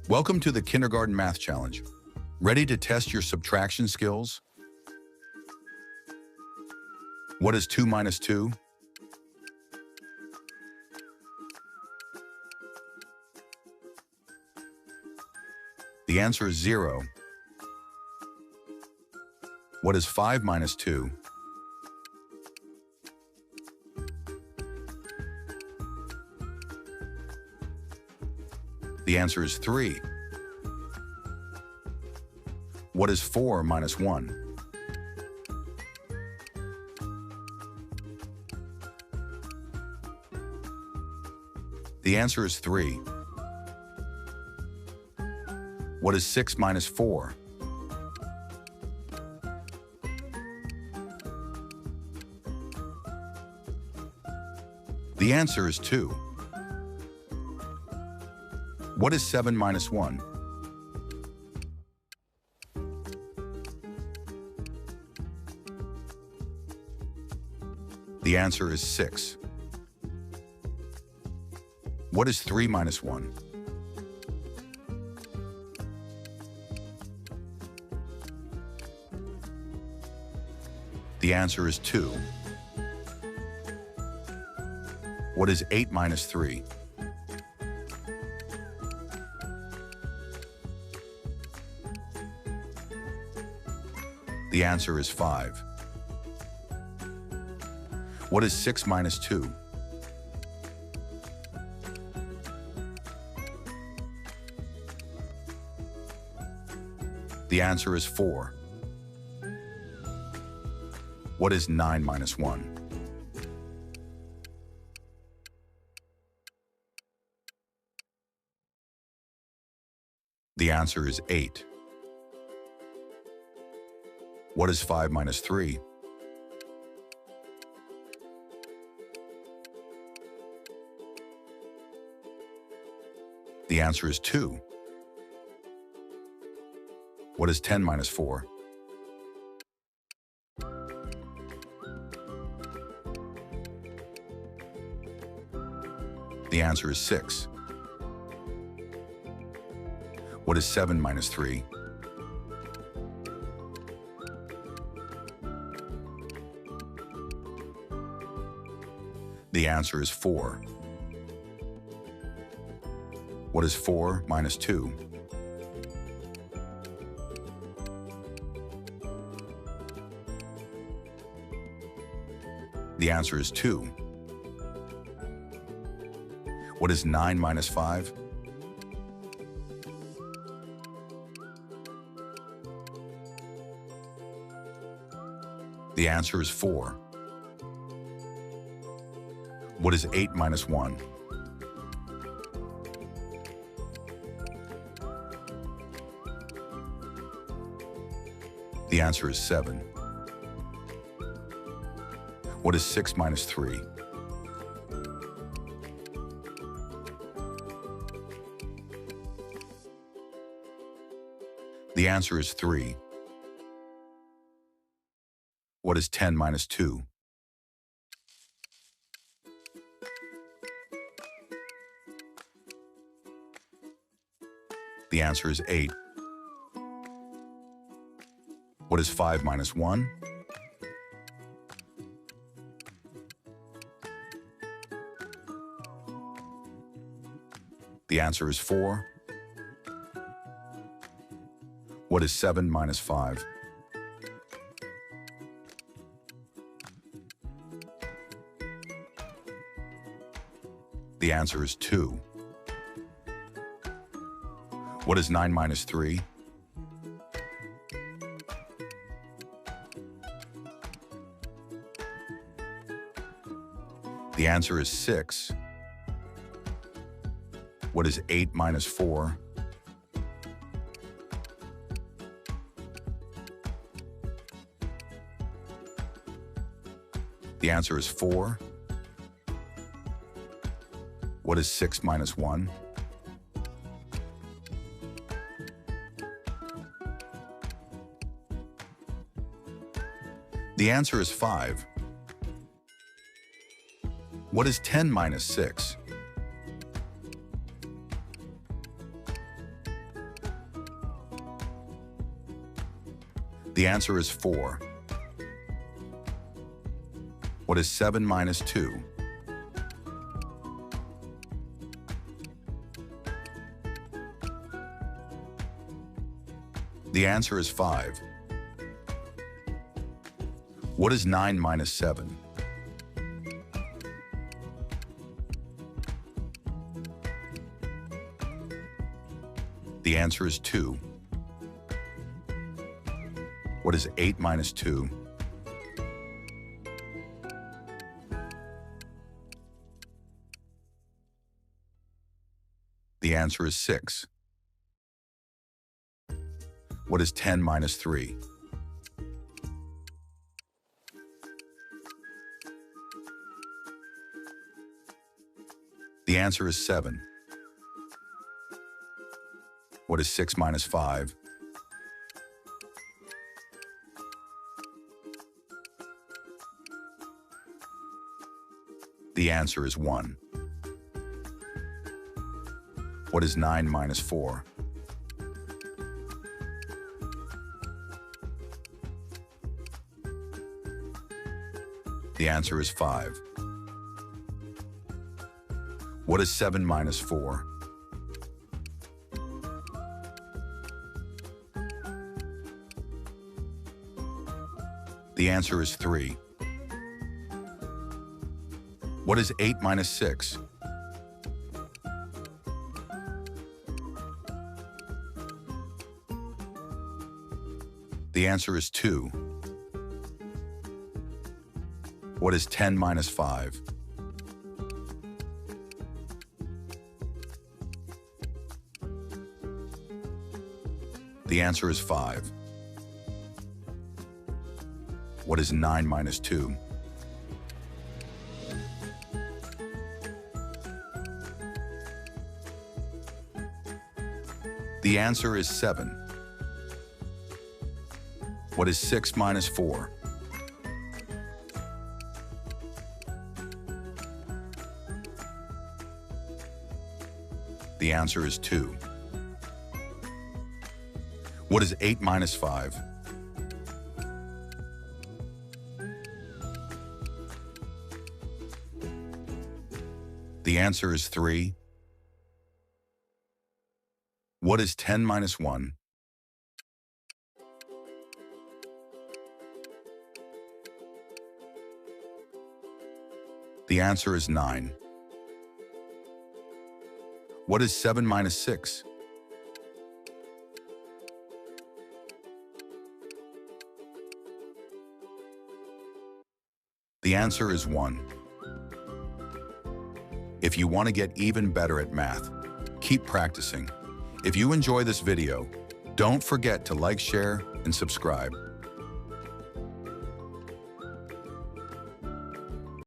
Welcome to the Kindergarten Math Challenge. Ready to test your subtraction skills? What is 2 minus 2? The answer is 0. What is 5 minus 2? The answer is 3. What is 4 minus 1? The answer is 3. What is 6 minus 4? The answer is 2. What is 7 minus 1? The answer is 6. What is 3 minus 1? The answer is 2. What is 8 minus 3? The answer is 5. What is 6 minus 2? The answer is 4. What is 9 minus 1? The answer is 8. What is 5 minus 3? The answer is 2. What is 10 minus 4? The answer is 6. What is 7 minus 3? The answer is 4. What is 4 minus 2? The answer is 2. What is 9 minus 5? The answer is 4. What is 8 minus 1? The answer is 7. What is 6 minus 3? The answer is 3. What is 10 minus 2? The answer is 8. What is 5 minus 1? The answer is 4. What is 7 minus 5? The answer is 2. What is 9 minus 3? The answer is 6. What is 8 minus 4? The answer is 4. What is 6 minus 1? The answer is 5. What is 10 minus 6? The answer is 4. What is 7 minus 2? The answer is 5. What is 9 minus 7? The answer is 2. What is 8 minus 2? The answer is 6. What is 10 minus 3? The answer is 7. What is 6 minus 5? The answer is 1. What is 9 minus 4? The answer is 5. What is 7 minus 4? The answer is 3. What is 8 minus 6? The answer is 2. What is 10 minus 5? The answer is 5. What is 9 minus 2? The answer is 7. What is 6 minus 4? The answer is 2. What is 8 minus 5? The answer is 3. What is 10 minus 1? The answer is 9. What is 7 minus 6? The answer is 1. If you want to get even better at math, keep practicing. If you enjoy this video, don't forget to like, share, and subscribe.